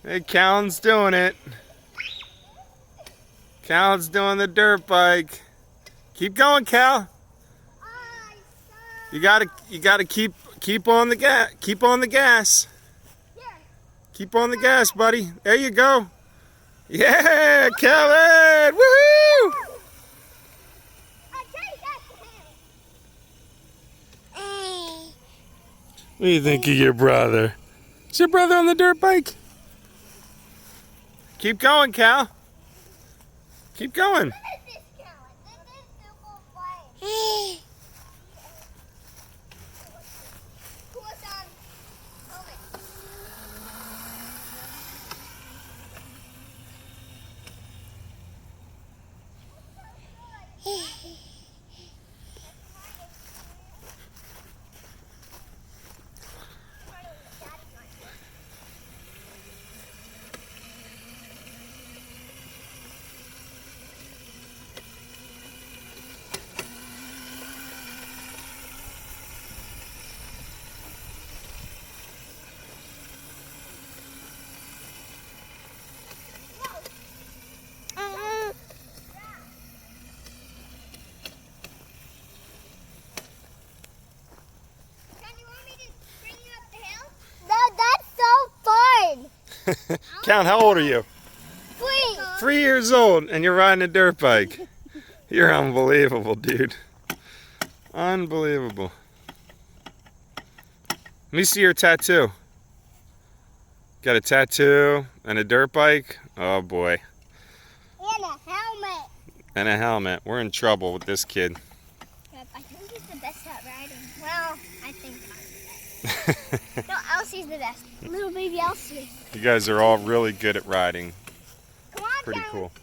Hey, Callan's doing it. Callan's doing the dirt bike. Keep going, Cal. You gotta keep on the gas. Keep on the gas. Keep on the gas, buddy. There you go. Yeah, Callan! Woohoo! What do you think of your brother? Is your brother on the dirt bike? Keep going, Cal. Keep going. Count, how old are you? 3. 3 years old, and you're riding a dirt bike. You're unbelievable, dude. Unbelievable. Let me see your tattoo. Got a tattoo and a dirt bike? Oh boy. And a helmet. And a helmet. We're in trouble with this kid. Yep, I think he's the best at riding. Well, I think I'm the best. No, Elsie's the best. Little baby Elsie. You guys are all really good at riding. Come on, Pretty Cameron. cool.